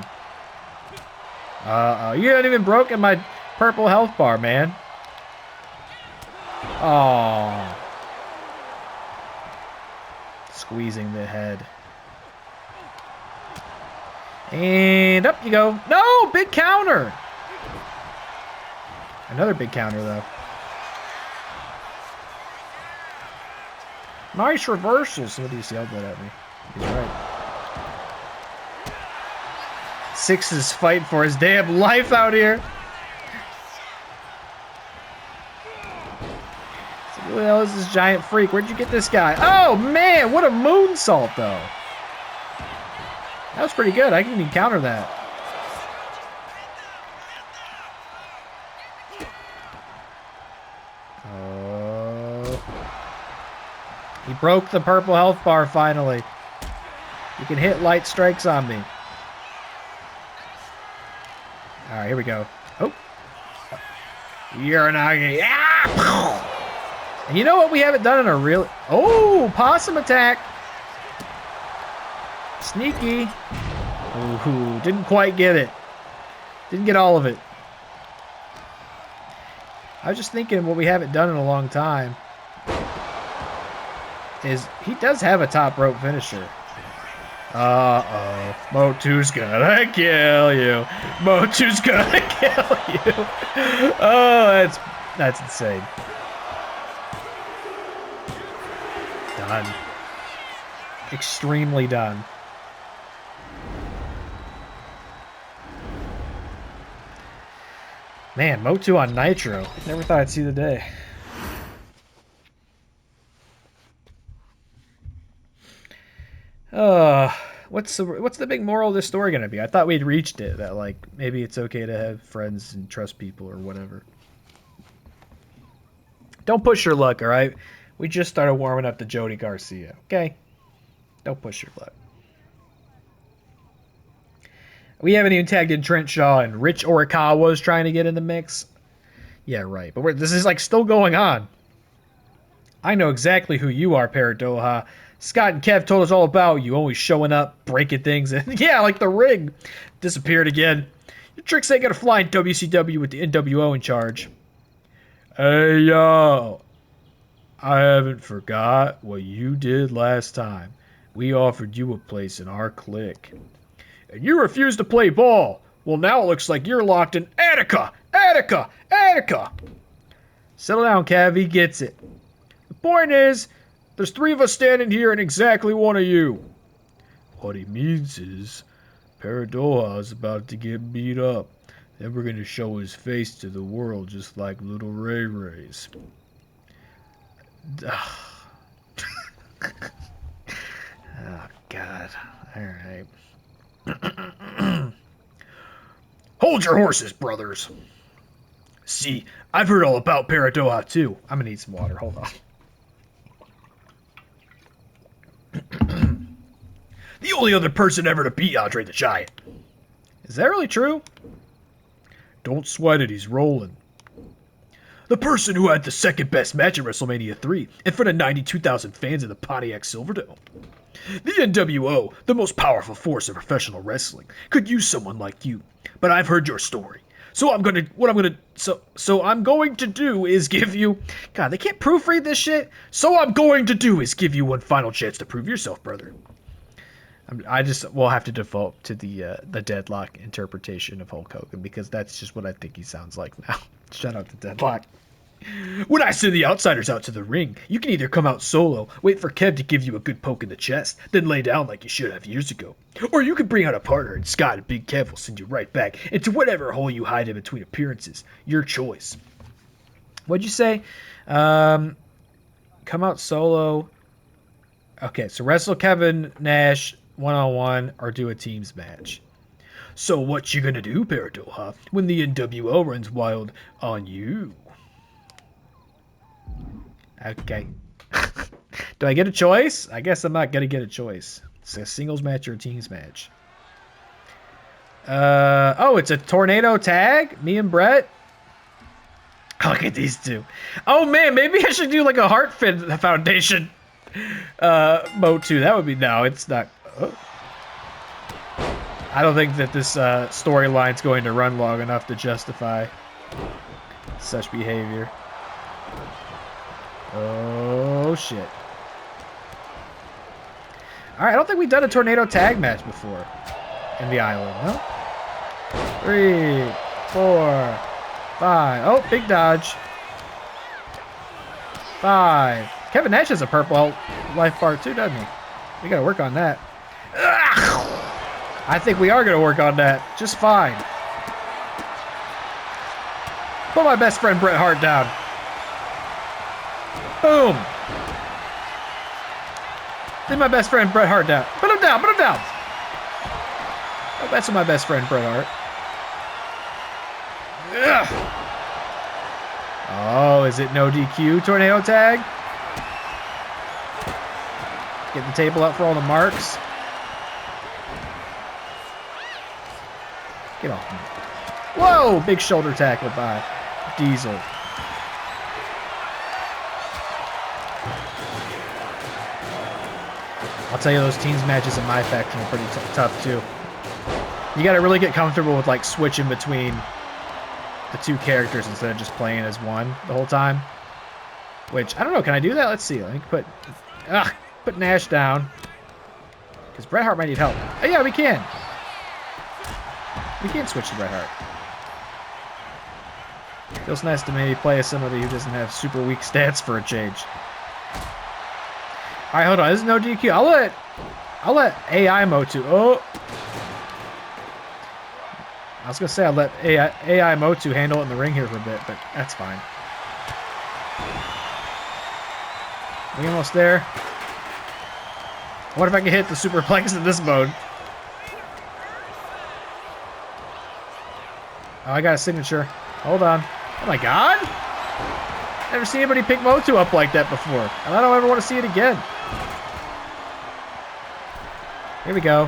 S1: Uh-oh, you haven't even broken my purple health bar, man. Oh. Squeezing the head. And up you go. No, big counter. Another big counter, though. Nice reverses. Somebody just yelled that at me. He's right. 6 is fighting for his damn life out here. So who the hell is this giant freak? Where'd you get this guy? Oh, man. What a moonsault, though. That was pretty good. I can even counter that. He broke the purple health bar finally. You can hit light strikes on me. Alright, here we go. Oh. You're not gonna... Ah! And you know what we haven't done in a real... Oh, possum attack. Sneaky. Ooh, didn't quite get it. Didn't get all of it. I was just thinking what we haven't done in a long time is he does have a top rope finisher. Uh-oh. Motu's gonna kill you. Motu's gonna kill you. Oh, that's insane. Done. Extremely done. Man, Motu on Nitro. Never thought I'd see the day. What's the big moral of this story gonna be? I thought we'd reached it, that like maybe it's okay to have friends and trust people or whatever. Don't push your luck, all right? We just started warming up to Jody Garcia, okay? Don't push your luck. We haven't even tagged in Trent Shaw, and Rich Orikawa is trying to get in the mix. Yeah, right. But this is like still going on. I know exactly who you are, Paradoja. Scott and Kev told us all about you, always showing up, breaking things, and yeah, like the rig disappeared again. Your tricks ain't gonna fly in WCW with the NWO in charge. Hey, yo. I haven't forgot what you did last time. We offered you a place in our clique. And you refused to play ball. Well, now it looks like you're locked in Attica! Attica! Attica! Settle down, Kev. He gets it. The point is, there's 3 of us standing here and exactly 1 of you. What he means is, Paradoja is about to get beat up. Then we're going to show his face to the world just like little Ray Ray's. Oh, God. All right. Hold your horses, brothers. See, I've heard all about Paradoja, too. I'm gonna need some water. Hold on. The only other person ever to beat Andre the Giant. Is that really true? Don't sweat it, he's rolling. The person who had the second best match at WrestleMania 3 in front of 92,000 fans in the Pontiac Silverdome. The NWO, the most powerful force in professional wrestling, could use someone like you. But I've heard your story. So I'm going to do is give you... God, they can't proofread this shit. So I'm going to do is give you one final chance to prove yourself, brother. We'll have to default to the Deadlock interpretation of Hulk Hogan because that's just what I think he sounds like now. Shout out to Deadlock. When I send the outsiders out to the ring, you can either come out solo, wait for Kev to give you a good poke in the chest, then lay down like you should have years ago. Or you can bring out a partner and Scott and Big Kev will send you right back into whatever hole you hide in between appearances. Your choice. What'd you say? Come out solo. Okay, so wrestle Kevin Nash one-on-one or do a teams match. So what you gonna do, Paradoja, when the NWO runs wild on you? Okay. Do I get a choice? I guess I'm not gonna get a choice. It's a singles match or a teams match. Oh, it's a tornado tag? Me and Brett? Look at these two. Oh man, maybe I should do like a Heart Foundation Motu. That would be... No, it's not... Oh. I don't think that this storyline's going to run long enough to justify such behavior. Oh, shit. Alright, I don't think we've done a tornado tag match before in the island, no? 3, 4, 5. Oh, big dodge. 5. Kevin Nash has a purple life bar too, doesn't he? We gotta work on that. Ugh! I think we are gonna work on that just fine. Put my best friend Bret Hart down. Boom. Leave my best friend Bret Hart down. Put him down, put him down. Oh, that's my best friend Bret Hart. Ugh. Oh, is it no DQ tornado tag? Get the table up for all the marks. Get off me. Whoa! Big shoulder tackle by Diesel. I'll tell you, those teams matches in my faction are pretty tough too. You gotta really get comfortable with like switching between the two characters instead of just playing as one the whole time. Which, I don't know, can I do that? Let's see. Let me put Nash down. Because Bret Hart might need help. Oh yeah, we can. We can switch to Bret Hart. Feels nice to maybe play as somebody who doesn't have super weak stats for a change. Alright, hold on. This is no DQ. I'll let AI Motu. Oh. I was gonna say I'll let AI Motu handle it in the ring here for a bit, but that's fine. We almost there. What if I can hit the superplex in this mode? Oh, I got a signature. Hold on. Oh my god! Never seen anybody pick Motu up like that before. And I don't ever want to see it again. Here we go.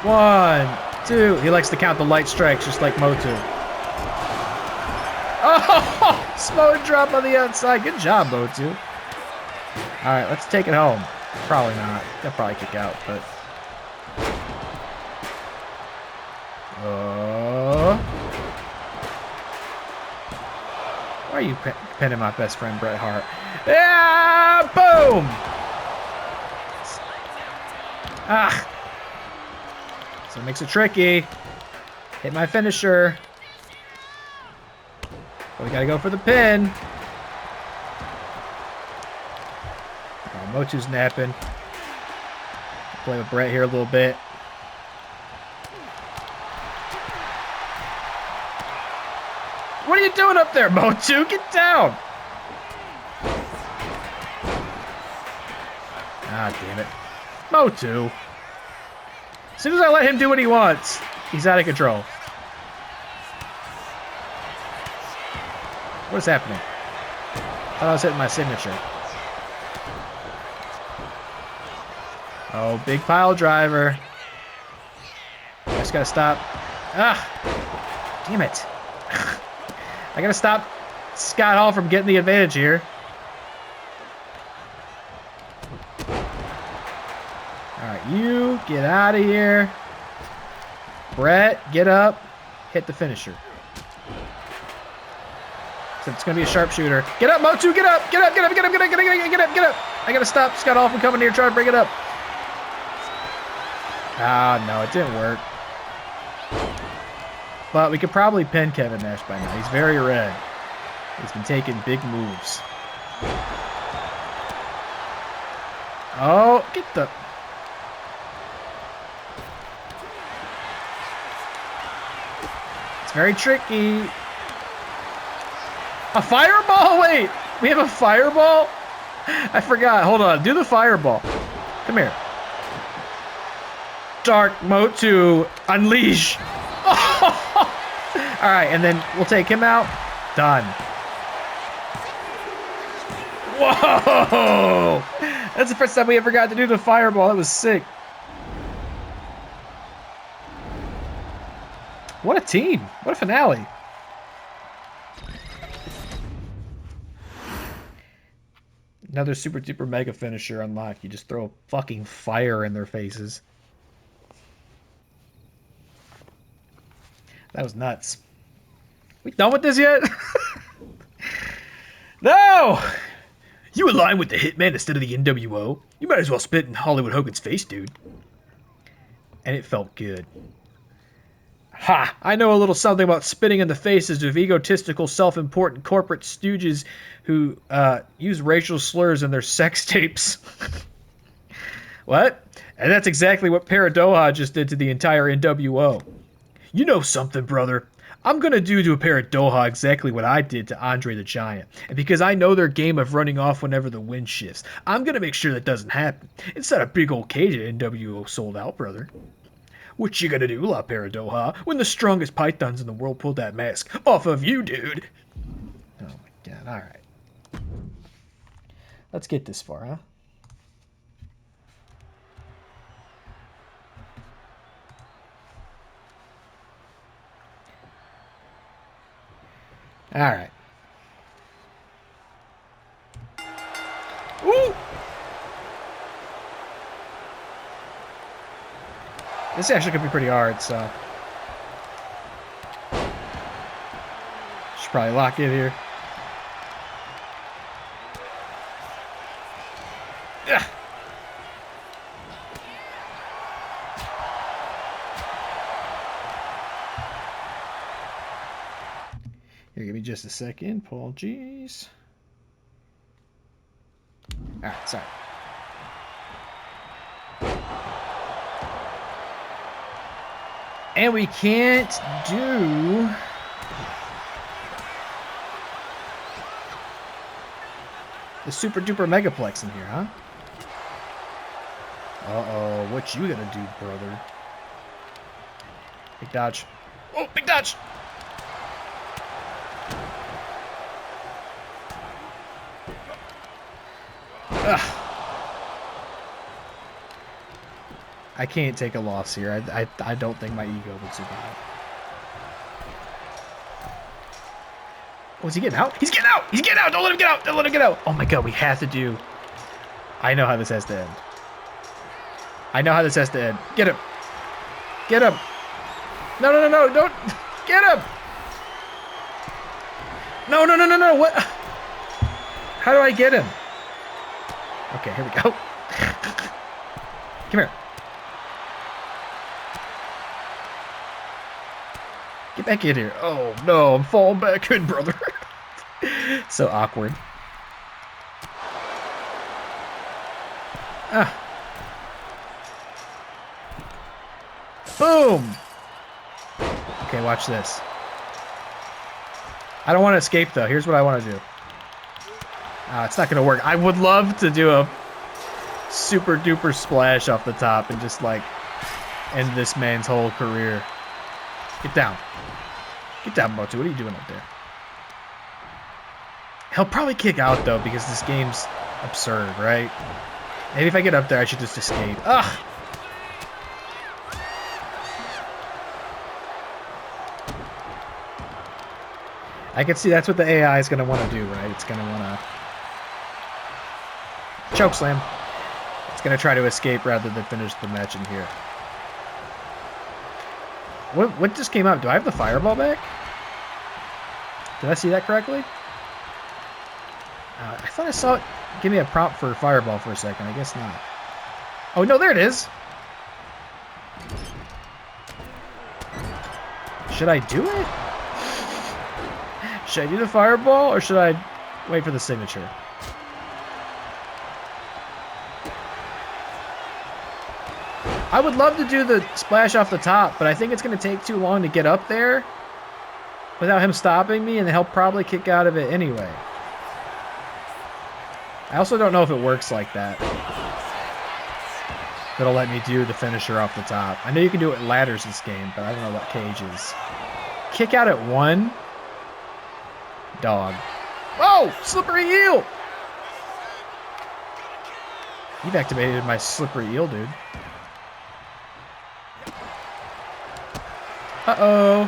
S1: 1, 2. He likes to count the light strikes just like Motu. Oh! Smoke drop on the outside. Good job, Motu. Alright, let's take it home. Probably not. They'll probably kick out, but... Why are you pinning my best friend Bret Hart? Yeah! Boom! Ah! So it makes it tricky. Hit my finisher. But we gotta go for the pin. Oh, Motu's napping. Play with Bret here a little bit. What are you doing up there, Motu? Get down! God damn it. Motu. As soon as I let him do what he wants, he's out of control. What is happening? I thought I was hitting my signature. Oh, big pile driver. I just gotta stop. Ah! Damn it. I gotta stop Scott Hall from getting the advantage here. Alright, you get out of here. Brett, get up. Hit the finisher. So it's gonna be a sharpshooter. Get up, Motu, get up! Get up, get up, get up, get up, get up, get up, get up, get up! I gotta stop Scott Hall from coming here trying to bring it up. Ah, no, it didn't work. But we could probably pin Kevin Nash by now. He's very red. He's been taking big moves. Oh, get the... It's very tricky. A fireball? Wait, we have a fireball? I forgot. Hold on. Do the fireball. Come here. Dark Motu, unleash. All right, and then we'll take him out. Done. Whoa! That's the first time we ever got to do the fireball. That was sick. What a team. What a finale. Another super duper mega finisher unlocked. You just throw fucking fire in their faces. That was nuts. We done with this yet? No! You align with the Hitman instead of the NWO? You might as well spit in Hollywood Hogan's face, dude. And it felt good. Ha! I know a little something about spitting in the faces of egotistical, self-important corporate stooges who use racial slurs in their sex tapes. What? And that's exactly what Paradoja just did to the entire NWO. You know something, brother. I'm going to do to a Paradoja exactly what I did to Andre the Giant. And because I know their game of running off whenever the wind shifts, I'm going to make sure that doesn't happen. It's not a big old cage at NWO sold out, brother. What you gonna do, La Paradoja, when the strongest pythons in the world pulled that mask off of you, dude? Oh my god, alright. Let's get this far, huh? Alright. Ooh! This actually could be pretty hard, so... Should probably lock in here. Yeah. Here, give me just a second. Paul G's. Alright, sorry. And we can't do... the super duper megaplex in here, huh? Uh-oh, what you gonna do, brother? Big dodge. Oh, big dodge! Ugh. I can't take a loss here. I don't think my ego would survive. Oh, is he getting out? He's getting out! He's getting out! Don't let him get out! Don't let him get out! Oh my god, we have to do... I know how this has to end. I know how this has to end. Get him! Get him! No, no, no, no! Don't... Get him! No, no, no, no, no! What? How do I get him? Okay, here we go. Come here. Get back in here. Oh, no, I'm falling back in, brother. So awkward. Ah. Boom. Okay, watch this. I don't want to escape, though. Here's what I want to do. It's not going to work. I would love to do a super duper splash off the top and just like end this man's whole career. Get down. Get down, Motu. What are you doing up there? He'll probably kick out though because this game's absurd, right? Maybe if I get up there I should just escape. Ugh! I can see that's what the AI is going to want to do, right? It's going to want to choke slam. It's going to try to escape rather than finish the match in here. What just came out? Do I have the fireball back? Did I see that correctly? I thought I saw it give me a prompt for fireball for a second. I guess not. Oh, no, there it is. Should I do it? Should I do the fireball or should I wait for the signature? I would love to do the splash off the top, but I think it's going to take too long to get up there without him stopping me, and he'll probably kick out of it anyway. I also don't know if it works like that. That'll let me do the finisher off the top. I know you can do it with ladders this game, but I don't know what cage is. Kick out at 1. Dog. Whoa! Slippery eel! You've activated my slippery eel, dude. Uh-oh.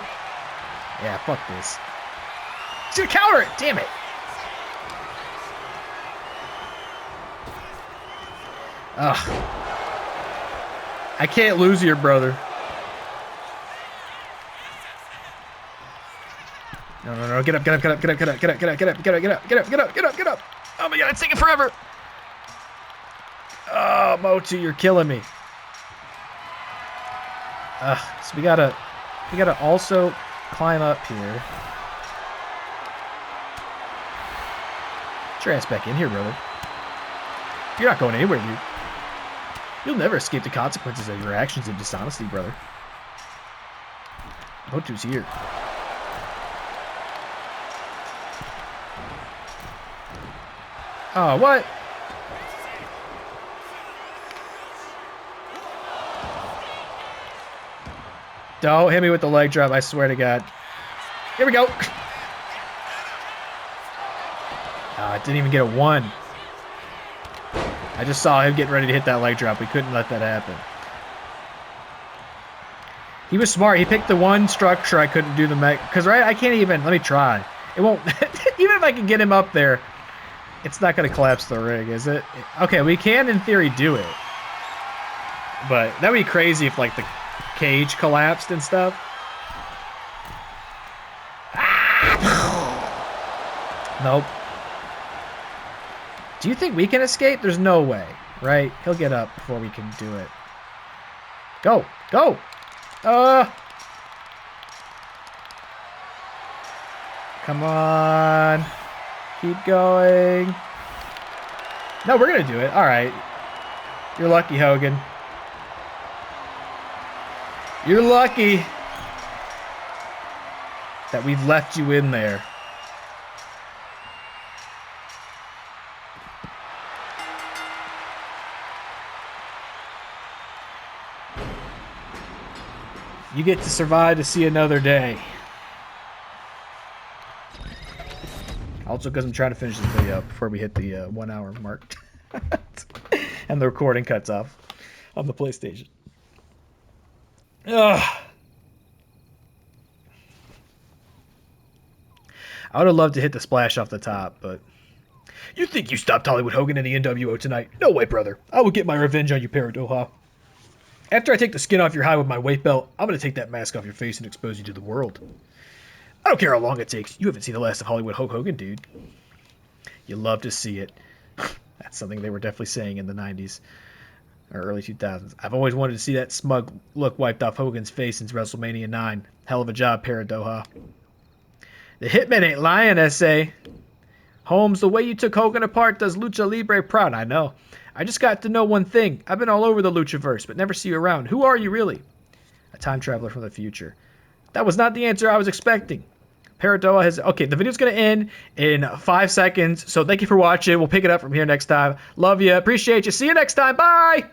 S1: Yeah, fuck this. He's gonna counter it! Damn it! Ugh. I can't lose here, brother. No, get up, get up, get up, get up, get up, get up, get up, get up, get up, get up, get up, get up, get up, get up. Oh my god, it's taking forever. Oh, Motu, you're killing me. So we gotta also climb up here. Get your ass back in here, brother. You're not going anywhere, dude. You'll never escape the consequences of your actions and dishonesty, brother. Motu's here. Oh, what? Don't hit me with the leg drop, I swear to God. Here we go. I didn't even get a 1. I just saw him getting ready to hit that leg drop. We couldn't let that happen. He was smart. He picked the one structure I couldn't do the mech. Because, right, I can't even. Let me try. It won't. Even if I can get him up there, it's not going to collapse the ring, is it? Okay, we can, in theory, do it. But that would be crazy if, like, the cage collapsed and stuff. Nope. Do you think we can escape? There's no way, right? He'll get up before we can do it. Go! Go! Come on. Keep going. No, we're going to do it. All right. You're lucky, Hogan. You're lucky that we've left you in there. You get to survive to see another day. Also, because I'm trying to finish this video up before we hit the 1 hour mark. And the recording cuts off on the PlayStation. Ugh. I would have loved to hit the splash off the top, but... You think you stopped Hollywood Hogan in the NWO tonight? No way, brother. I will get my revenge on you, Paradoja. After I take the skin off your hide with my weight belt, I'm going to take that mask off your face and expose you to the world. I don't care how long it takes. You haven't seen the last of Hollywood Hulk Hogan, dude. You love to see it. That's something they were definitely saying in the 90s or early 2000s. I've always wanted to see that smug look wiped off Hogan's face since WrestleMania 9. Hell of a job, Paradoja. The Hitman ain't lying, S.A. Holmes, the way you took Hogan apart does Lucha Libre proud. I know. I just got to know one thing. I've been all over the Luchaverse, but never see you around. Who are you, really? A time traveler from the future. That was not the answer I was expecting. Paradoja has... Okay, the video's going to end in 5 seconds. So thank you for watching. We'll pick it up from here next time. Love you. Appreciate you. See you next time. Bye!